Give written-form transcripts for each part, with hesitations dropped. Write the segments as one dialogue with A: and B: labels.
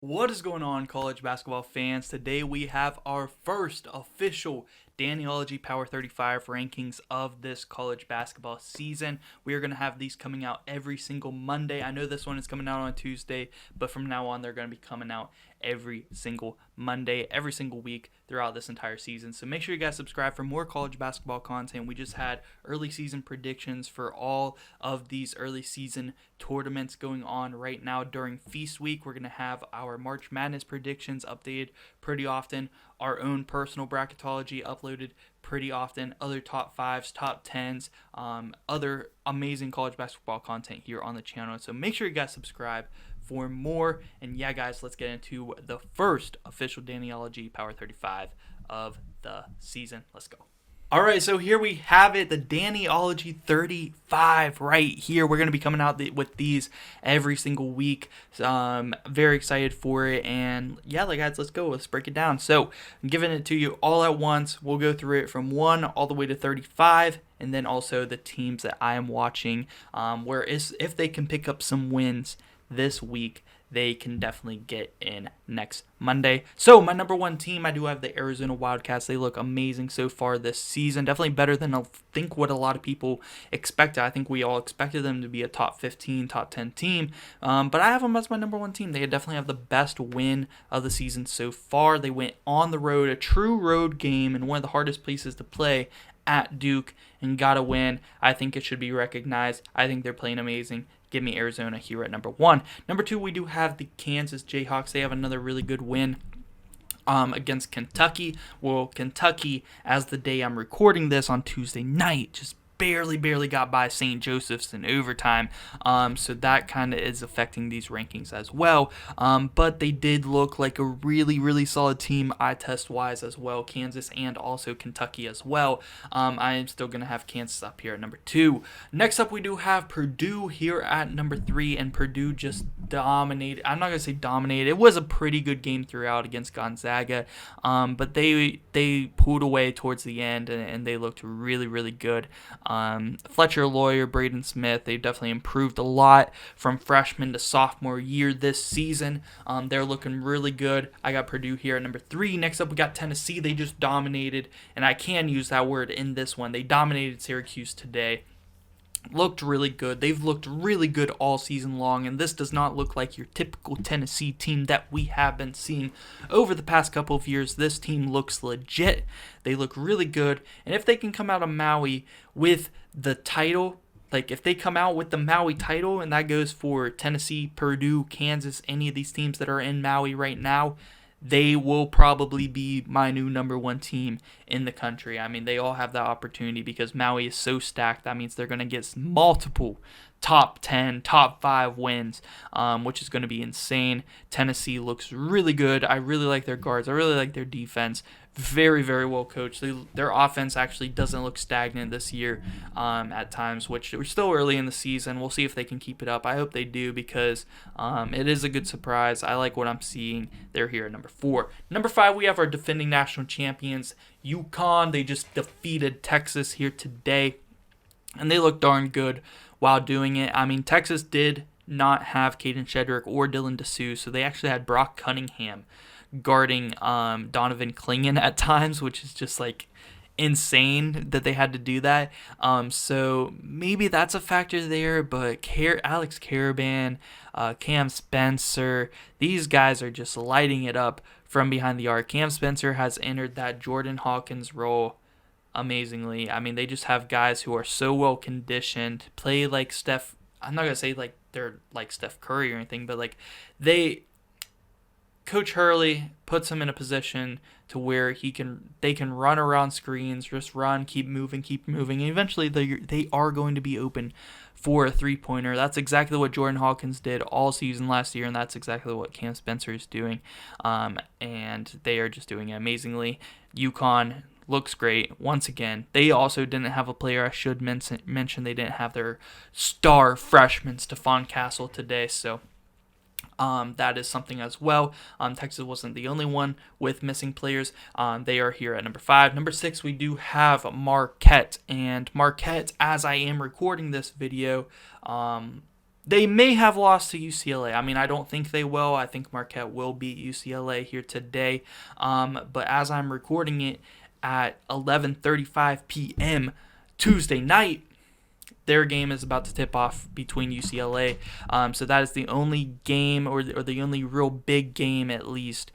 A: What is going on, college basketball fans? Today we have our first official Dannyology Power 35 rankings of this college basketball season. We are going to have these coming out every single Monday. I know this one is coming out on Tuesday, but from now on they're going to be coming out every single Monday, every single week throughout this entire season. So make sure you guys subscribe for more college basketball content. We just had early season predictions for all of these early season tournaments going on right now during Feast Week. We're going to have our March Madness predictions updated pretty often, our own personal bracketology uploaded pretty often, other top fives, top tens, other amazing college basketball content here on the channel. So make sure you guys subscribe for more. And yeah, guys, let's get into the first official Dannyology Power 35 of the season. Let's go. All right, so here we have it, the Dannyology 35 right here. We're going to be coming out with these every single week. Very excited for it. And yeah, guys, let's go. Let's break it down. So I'm giving it to you all at once. We'll go through it from 1 all the way to 35. And then also the teams that I am watching, if they can pick up some wins this week, they can definitely get in next Monday. So my number one team, I do have the Arizona Wildcats. They look amazing so far this season. Definitely better than I think what a lot of people expected. I think we all expected them to be a top 15, top 10 team. But I have them as my number one team. They definitely have the best win of the season so far. They went on the road, a true road game, and one of the hardest places to play at Duke, and got a win. I think it should be recognized. I think they're playing amazing. Give me Arizona here at number 1. Number 2, we do have the Kansas Jayhawks. They have another really good win against Kentucky. Well, Kentucky, as the day I'm recording this on Tuesday night, just barely got by St. Joseph's in overtime. So that kind of is affecting these rankings as well. But they did look like a really solid team eye test wise as well. Kansas and also Kentucky as well. I am still going to have Kansas up here at number 2. Next up, we do have Purdue here at number 3, and Purdue just dominated. I'm not going to say dominated. It was a pretty good game throughout against Gonzaga. But they pulled away towards the end, and they looked really good. Fletcher Lawyer, Braden Smith, they definitely improved a lot from freshman to sophomore year this season. They're looking really good. I got Purdue here at number 3. Next up, we got Tennessee. They just dominated, and I can use that word in this one. They dominated Syracuse today. Looked really good. They've looked really good all season long, and this does not look like your typical Tennessee team that we have been seeing over the past couple of years. This team looks legit. They look really good, and if they can come out of Maui with the title, like if they come out with the Maui title, and that goes for Tennessee, Purdue, Kansas, any of these teams that are in Maui right now, they will probably be my new number 1 team in the country. I mean, they all have that opportunity because Maui is so stacked. That means they're going to get multiple top 10, top 5 wins, which is going to be insane. Tennessee looks really good. I really like their guards. I really like their defense. Very well coached. Their offense actually doesn't look stagnant this year at times, which we're still early in the season. We'll see if they can keep it up. I hope they do because it is a good surprise. I like what I'm seeing. They're here at number 4. Number 5, we have our defending national champions, UConn. They just defeated Texas here today, and they look darn good while doing it. I mean, Texas did not have Caden Shedrick or Dylan Dessou, so they actually had Brock Cunningham guarding Donovan Clingan at times, which is just like insane that they had to do that. So maybe that's a factor there, but Alex Caravan, Cam Spencer, these guys are just lighting it up from behind the arc. Cam Spencer has entered that Jordan Hawkins role amazingly. I mean, they just have guys who are so well conditioned, play like Steph. I'm not going to say like they're like Steph Curry or anything, but like Coach Hurley puts him in a position to where they can run around screens, just run, keep moving, and eventually they are going to be open for a three-pointer. That's exactly what Jordan Hawkins did all season last year, and that's exactly what Cam Spencer is doing, and they are just doing it amazingly. UConn looks great. Once again, they also didn't have a player I should mention. They didn't have their star freshman, Stephon Castle, today, so that is something as well. Texas wasn't the only one with missing players. They are here at number 5. Number 6, we do have Marquette. And Marquette, as I am recording this video, They may have lost to UCLA. I mean, I don't think they will. I think Marquette will beat UCLA here today. But as I'm recording it at 11:35 p.m. Tuesday night, their game is about to tip off between UCLA. So that is the only game, or the only real big game at least,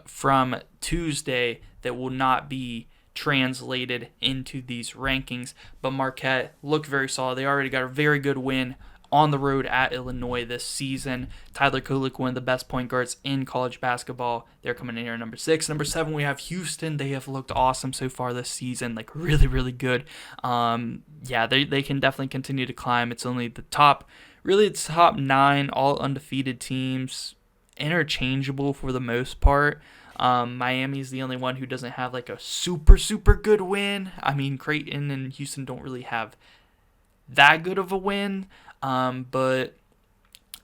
A: from Tuesday that will not be translated into these rankings. But Marquette looked very solid. They already got a very good win on the road at Illinois this season. Tyler Kolek, one of the best point guards in college basketball. They're coming in here at number 6. Number 7, we have Houston. They have looked awesome so far this season, like really, really good. They can definitely continue to climb. It's only the top 9 all undefeated teams, interchangeable for the most part. Miami's the only one who doesn't have like a super, super good win. I mean, Creighton and Houston don't really have that good of a win. But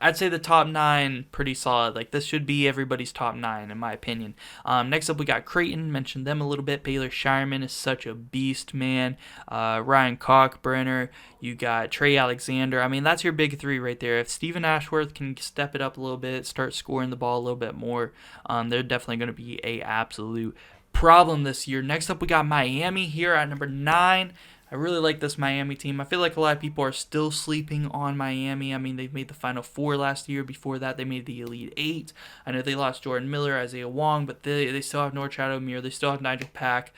A: I'd say the top 9 pretty solid. Like, this should be everybody's top 9 in my opinion. Next up, we got Creighton. Mentioned them a little bit. Baylor Shireman is such a beast, man. Ryan Kalkbrenner. You got Trey Alexander. I mean, that's your big 3 right there. If Stephen Ashworth can step it up a little bit, start scoring the ball a little bit more, they're definitely going to be a absolute problem this year. Next up, we got Miami here at number 9. I really like this Miami team. I feel like a lot of people are still sleeping on Miami. I mean, they've made the Final Four last year. Before that, they made the Elite 8. I know they lost Jordan Miller, Isaiah Wong, but they still have Norchad Omier. They still have Nigel Pack.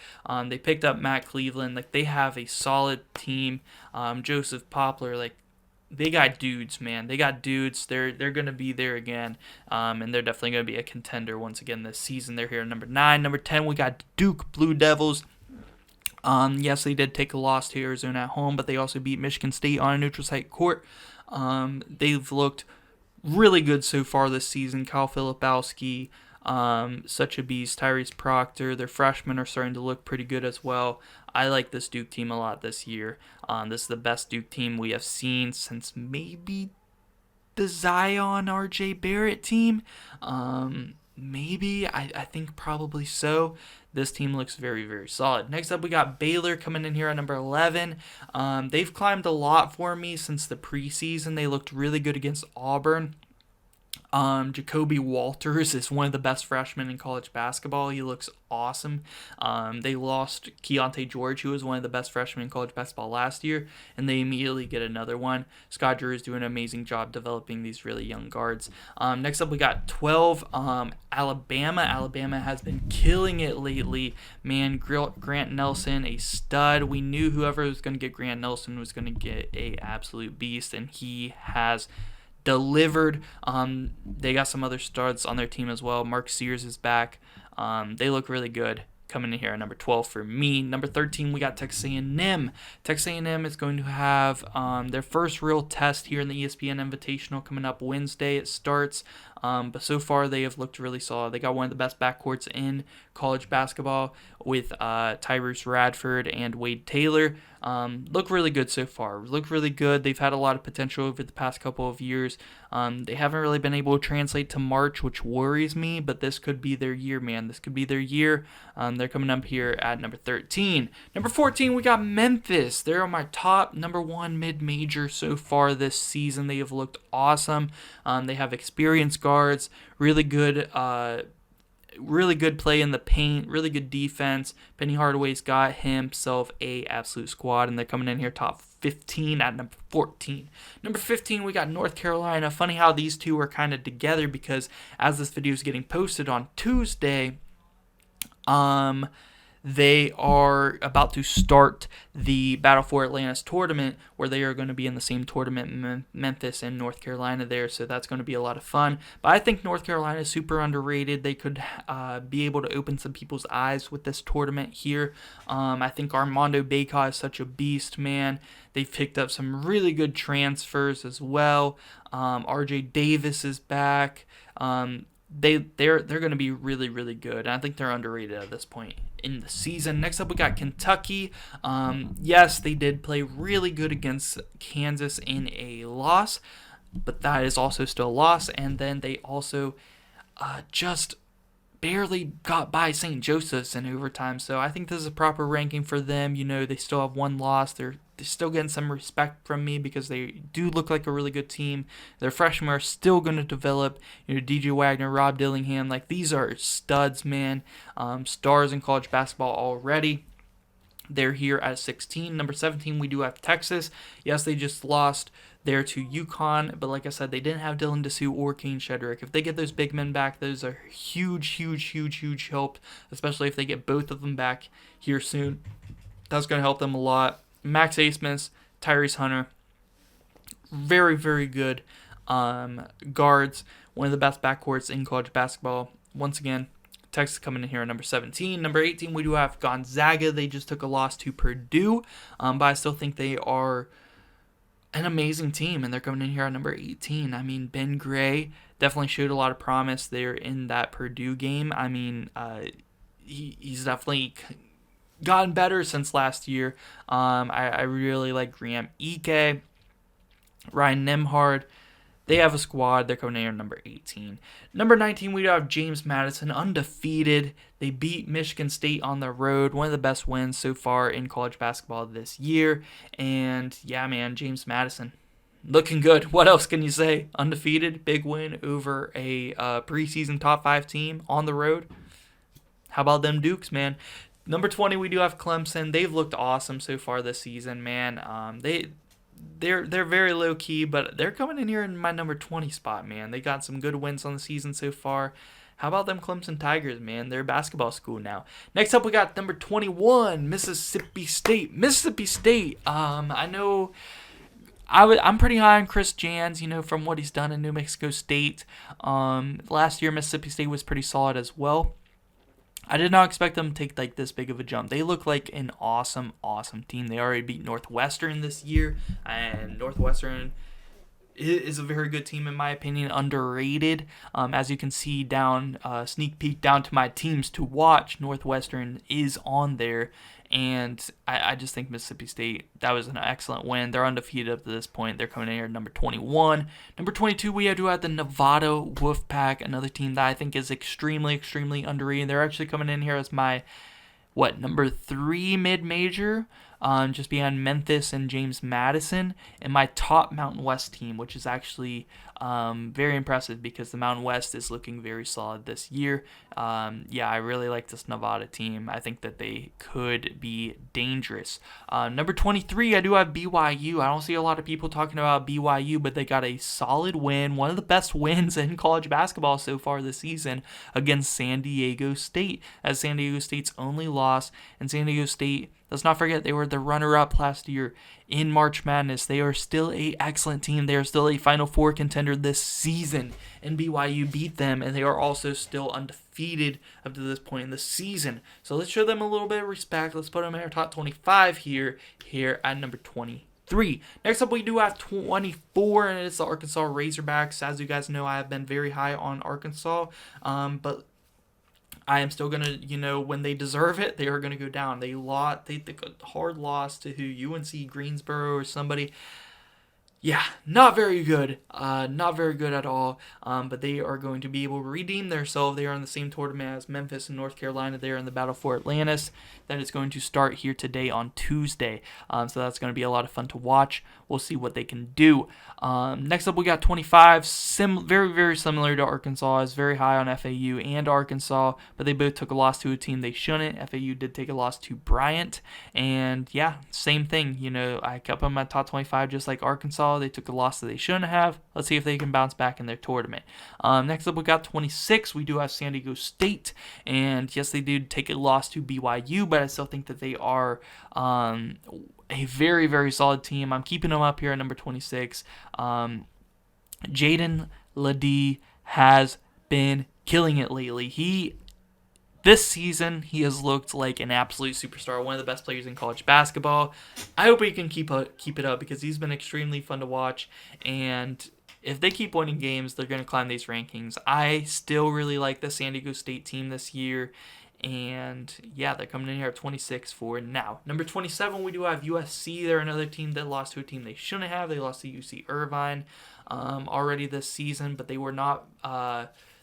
A: They picked up Matt Cleveland. Like, they have a solid team. Joseph Poplar, like, they got dudes, man. They got dudes. They're going to be there again, and they're definitely going to be a contender once again this season. They're here at number 9. Number 10, we got Duke Blue Devils. Yes, they did take a loss to Arizona at home, but they also beat Michigan State on a neutral site court. They've looked really good so far this season. Kyle Filipowski, such a beast. Tyrese Proctor, their freshmen are starting to look pretty good as well. I like this Duke team a lot this year. This is the best Duke team we have seen since maybe the Zion R.J. Barrett team. Maybe. I think probably so. This team looks very, very solid. Next up, we got Baylor coming in here at number 11. They've climbed a lot for me since the preseason. They looked really good against Auburn. Jacoby Walters is one of the best freshmen in college basketball. He looks awesome. They lost Keontae George, who was one of the best freshmen in college basketball last year, and they immediately get another one. Scott Drew is doing an amazing job developing these really young guards. Next up, we got 12, Alabama. Alabama has been killing it lately. Man, Grant Nelson, a stud. We knew whoever was going to get Grant Nelson was going to get a absolute beast, and he has delivered. They got some other studs on their team as well. Mark Sears is back. They look really good. Coming in here at number 12 for me. Number 13, we got Texas A&M. Texas A&M is going to have their first real test here in the ESPN Invitational coming up Wednesday. It starts. But so far, they have looked really solid. They got one of the best backcourts in college basketball with Tyrese Radford and Wade Taylor. Look really good so far. Look really good. They've had a lot of potential over the past couple of years. They haven't really been able to translate to March, which worries me, but this could be their year, man. This could be their year. They're coming up here at number 13. Number 14, we got Memphis. They're on my top number 1 mid-major so far this season. They have looked awesome. They have experienced guards, really good play in the paint, really good defense. Penny Hardaway's got himself a absolute squad, and they're coming in here top 15 at number 14. Number 15, we got North Carolina. Funny how these two are kind of together, because as this video is getting posted on Tuesday, they are about to start the Battle for Atlantis tournament, where they are going to be in the same tournament, Memphis and North Carolina there, so that's going to be a lot of fun. But I think North Carolina is super underrated. They could be able to open some people's eyes with this tournament here. I think Armando Bacot is such a beast, man. They've picked up some really good transfers as well. RJ Davis is back. They're going to be really, really good. And I think they're underrated at this point in the season. Next up, we got Kentucky. Yes, they did play really good against Kansas in a loss, but that is also still a loss. And then they also just barely got by St. Joseph's in overtime. So I think this is a proper ranking for them. They still have one loss. They're still getting some respect from me because they do look like a really good team. Their freshmen are still going to develop. DJ Wagner, Rob Dillingham, like these are studs, man. Stars in college basketball already. They're here at 16. Number 17, we do have Texas. Yes, they just lost there to UConn, but like I said, they didn't have Dylan Dessou or Kane Shedrick. If they get those big men back, those are huge help, especially if they get both of them back here soon. That's going to help them a lot. Max Asmus, Tyrese Hunter, very, very good guards. One of the best backcourts in college basketball. Once again, Texas coming in here at number 17. Number 18, we do have Gonzaga. They just took a loss to Purdue, but I still think they are an amazing team, and they're coming in here at number 18. I mean, Ben Gray definitely showed a lot of promise there in that Purdue game. I mean, he's definitely gotten better since last year. I really like Graham Ike, Ryan Nembhard. They have a squad. They're coming in here at number 18. Number 19, we have James Madison, undefeated. They beat Michigan State on the road. One of the best wins so far in college basketball this year. And yeah, man, James Madison, looking good. What else can you say? Undefeated, big win over a preseason top 5 team on the road. How about them Dukes, man? Number 20, we do have Clemson. They've looked awesome so far this season, man. They're very low key, but they're coming in here in my number 20 spot, man. They got some good wins on the season so far. How about them Clemson Tigers, man? They're a basketball school now. Next up, we got number 21, Mississippi State. Mississippi State. I know I'm pretty high on Chris Jans, from what he's done in New Mexico State. Last year, Mississippi State was pretty solid as well. I did not expect them to take like this big of a jump. They look like an awesome team. They already beat Northwestern this year, and Northwestern is a very good team in my opinion, underrated. As you can see down, sneak peek down to my teams to watch, Northwestern is on there, and I just think Mississippi State, that was an excellent win. They're undefeated up to this point. They're coming in here at number 21. Number 22, we have the Nevada Wolfpack, another team that I think is extremely underrated. They're actually coming in here as my, number 3 mid-major, just behind Memphis and James Madison, and my top Mountain West team, which is actually very impressive because the Mountain West is looking very solid this year. I really like this Nevada team. I think that they could be dangerous. Number 23, I do have BYU. I don't see a lot of people talking about BYU, but they got a solid win, one of the best wins in college basketball so far this season against San Diego State, as San Diego State's only loss, and San Diego State, let's not forget, they were the runner-up last year in March Madness. They are still an excellent team. They are still a Final Four contender this season, and BYU beat them, and they are also still undefeated up to this point in the season. So let's show them a little bit of respect. Let's put them in our top 25 here at number 23. Next up, we do have 24, and it's the Arkansas Razorbacks. As you guys know, I have been very high on Arkansas, but I am still going to, when they deserve it, they are going to go down. They took a hard loss to UNC Greensboro or somebody. Yeah, not very good. Not very good at all. But they are going to be able to redeem themselves. They are in the same tournament as Memphis and North Carolina. They are in the battle for Atlantis. That is going to start here today on Tuesday. So that's going to be a lot of fun to watch. We'll see what they can do. Next up, we got 25. Very, very similar to Arkansas. Is very high on FAU and Arkansas, but they both took a loss to a team they shouldn't. FAU did take a loss to Bryant, and yeah, same thing. I kept them at top 25 just like Arkansas. They took a loss that they shouldn't have. Let's see if they can bounce back in their tournament. Next up, we got 26. We do have San Diego State, and yes, they did take a loss to BYU, but I still think that they are a very, very solid team. I'm keeping them up here at number 26. Jaden Ledee has been killing it lately. This season, he has looked like an absolute superstar, one of the best players in college basketball. I hope he can keep it up because he's been extremely fun to watch, and if they keep winning games, they're going to climb these rankings. I still really like the San Diego State team this year, and yeah, they're coming in here at 26 for now. Number 27, we do have USC. They're another team that lost to a team they shouldn't have. They lost to UC Irvine already this season, but they were not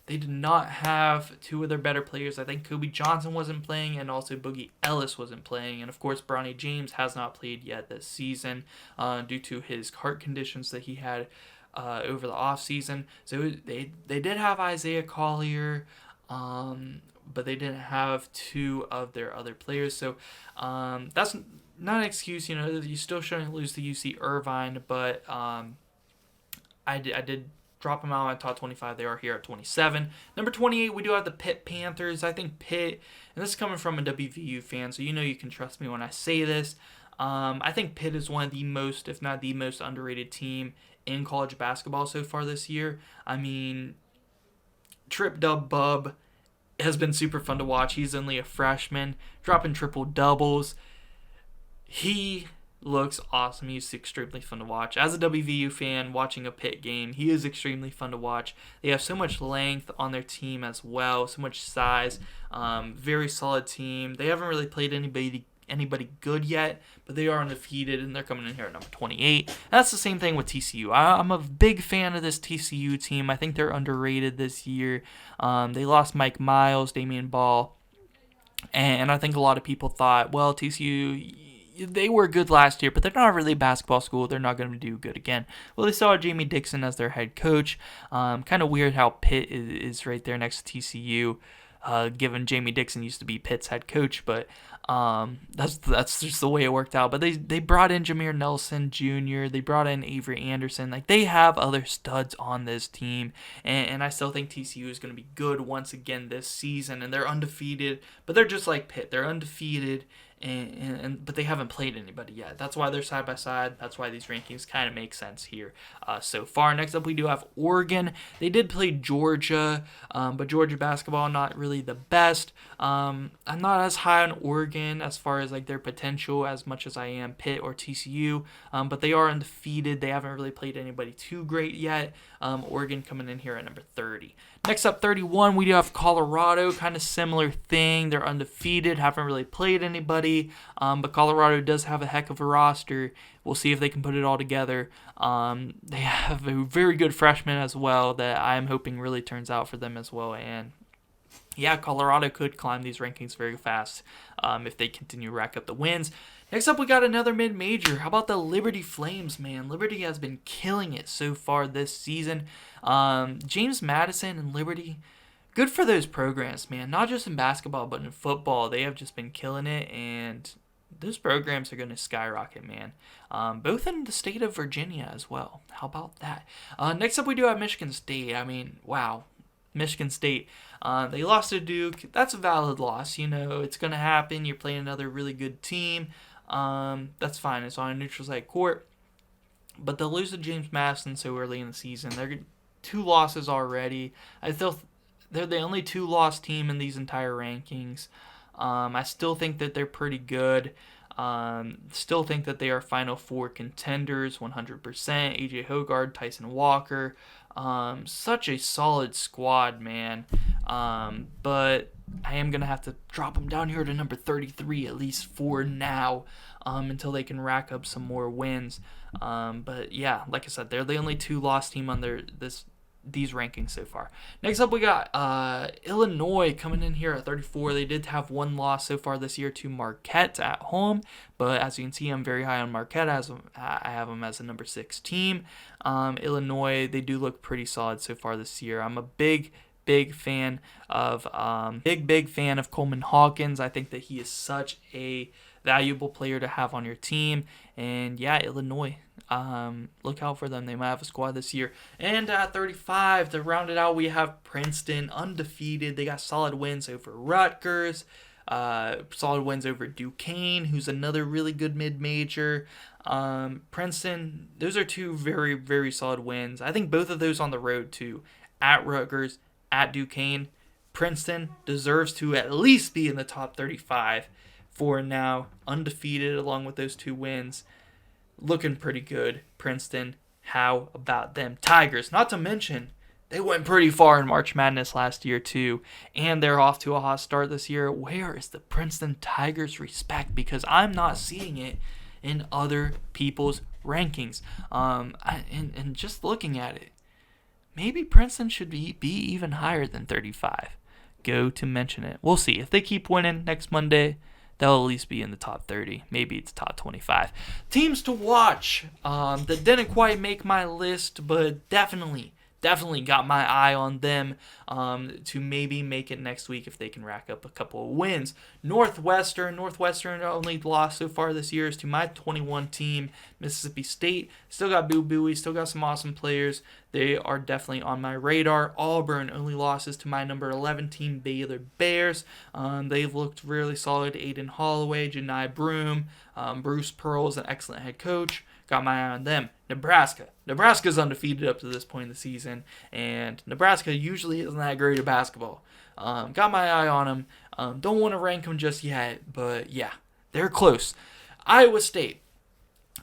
A: they did not have two of their better players. I think Kobe Johnson wasn't playing, and also Boogie Ellis wasn't playing. And of course, Bronny James has not played yet this season due to his heart conditions that he had over the offseason. So they did have Isaiah Collier, but they didn't have two of their other players. So that's not an excuse. You still shouldn't lose to UC Irvine, but I did drop them out on my top 25. They are here at 27. Number 28, we do have the Pitt Panthers. I think Pitt, and this is coming from a WVU fan, so you can trust me when I say this. I think Pitt is one of the most, if not the most underrated team in college basketball so far this year. I mean, Trip Dub Bub has been super fun to watch. He's only a freshman, dropping triple doubles. He looks awesome. He's extremely fun to watch. As a WVU fan, watching a Pitt game, he is extremely fun to watch. They have so much length on their team as well, so much size. Very solid team. They haven't really played anybody good yet, but they are undefeated, and they're coming in here at number 28. And that's the same thing with TCU. I'm a big fan of this TCU team. I think they're underrated this year. They lost Mike Miles, Damian Ball, and I think a lot of people thought, well, TCU, they were good last year, but they're not really a basketball school. They're not going to do good again. Well, they saw Jamie Dixon as their head coach. Kind of weird how Pitt is right there next to TCU, given Jamie Dixon used to be Pitt's head coach, but that's just the way it worked out. But they brought in Jameer Nelson Jr., they brought in Avery Anderson. Like, they have other studs on this team, and I still think TCU is going to be good once again this season, and they're undefeated, but they're just like Pitt. They're undefeated, but they haven't played anybody yet. That's why they're side by side. That's why these rankings kind of make sense here so far. Next up, we do have Oregon. They did play Georgia, but Georgia basketball not really the best. I'm not as high on Oregon as far as like their potential as much as I am Pitt or TCU, but they are undefeated. They haven't really played anybody too great yet. Oregon coming in here at number 30. Next up, 31, we do have Colorado. Kind of similar thing. They're undefeated, haven't really played anybody, but Colorado does have a heck of a roster. We'll see if they can put it all together. They have a very good freshman as well that I'm hoping really turns out for them as well. And yeah, Colorado could climb these rankings very fast if they continue to rack up the wins. Next up, we got another mid-major. How about the Liberty Flames, man? Liberty has been killing it so far this season. James Madison and Liberty, good for those programs, man. Not just in basketball, but in football. They have just been killing it, and those programs are going to skyrocket, man. Both in the state of Virginia as well. How about that? Next up, we do have Michigan State. I mean, wow. Michigan State. They lost to Duke. That's a valid loss. It's going to happen. You're playing another really good team. That's fine. It's on a neutral site court. But they'll lose to James Madison so early in the season. They're 2 losses already. They're the only 2-loss team in these entire rankings. I still think that they're pretty good. Still think that they are Final Four contenders, 100%. AJ Hoggard, Tyson Walker. Such a solid squad, man. But I am going to have to drop them down here to number 33, at least for now, until they can rack up some more wins. But yeah, like I said, they're the only 2-loss team on these rankings so far. Next up, we got Illinois coming in here at 34. They did have 1 loss so far this year to Marquette at home, but as you can see, I'm very high on Marquette. I have them as a number 6 team. Illinois, they do look pretty solid so far this year. I'm a big fan of Coleman Hawkins. I think that he is such a valuable player to have on your team. And yeah, Illinois, look out for them. They might have a squad this year. And at 35, to round it out, we have Princeton, undefeated. They got solid wins over Rutgers, solid wins over Duquesne, who's another really good mid-major. Princeton, those are 2 very, very solid wins. I think both of those on the road too, at Rutgers, at Duquesne. Princeton deserves to at least be in the top 35 for now, undefeated along with those 2 wins. Looking pretty good, Princeton. How about them Tigers? Not to mention, they went pretty far in March Madness last year too, and they're off to a hot start this year. Where is the Princeton Tigers respect? Because I'm not seeing it in other people's rankings. And just looking at it, maybe Princeton should be even higher than 35. Go to mention it. We'll see. If they keep winning next Monday, they'll at least be in the top 30. Maybe it's top 25. Teams to watch that didn't quite make my list, but definitely got my eye on them to maybe make it next week if they can rack up a couple of wins. Northwestern only loss so far this year is to my 21 team, Mississippi State. Still got Boo Buie, still got some awesome players. They are definitely on my radar. Auburn only losses to my number 11 team, Baylor Bears. They've looked really solid. Aiden Holloway, Janai Broom, Bruce Pearl is an excellent head coach. Got my eye on them. Nebraska's undefeated up to this point in the season, and Nebraska usually isn't that great at basketball. Got my eye on them. Don't want to rank them just yet, but yeah, they're close. Iowa State,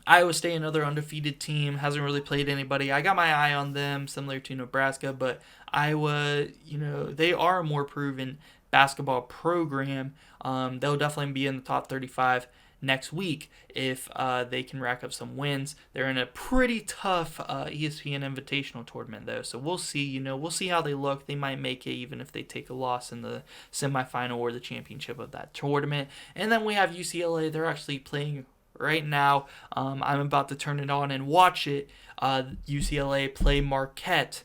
A: another undefeated team, hasn't really played anybody. I got my eye on them, similar to Nebraska, but Iowa, they are a more proven basketball program. They'll definitely be in the top 35 next week if they can rack up some wins. They're in a pretty tough ESPN Invitational tournament, though, so we'll see. We'll see how they look. They might make it even if they take a loss in the semifinal or the championship of that tournament. And then we have UCLA. They're actually playing right now. I'm about to turn it on and watch it. UCLA play Marquette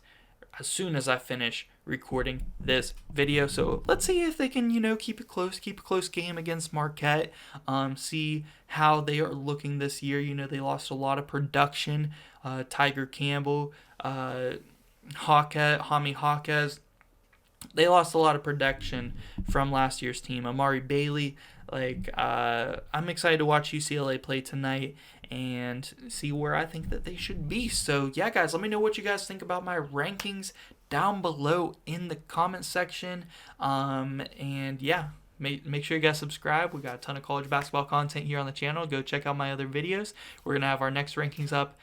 A: as soon as I finish recording this video. So let's see if they can, keep a close game against Marquette. See how they are looking this year. They lost a lot of production. Tiger Campbell, Jaime Jaquez. They lost a lot of production from last year's team. Amari Bailey, I'm excited to watch UCLA play tonight and see where I think that they should be. So yeah, guys, let me know what you guys think about my rankings down below in the comment section. And yeah, make sure you guys subscribe. We got a ton of college basketball content here on the channel. Go check out my other videos. We're gonna have our next rankings up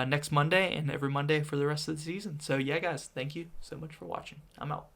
A: next Monday and every Monday for the rest of the season. So yeah, guys, thank you so much for watching. I'm out.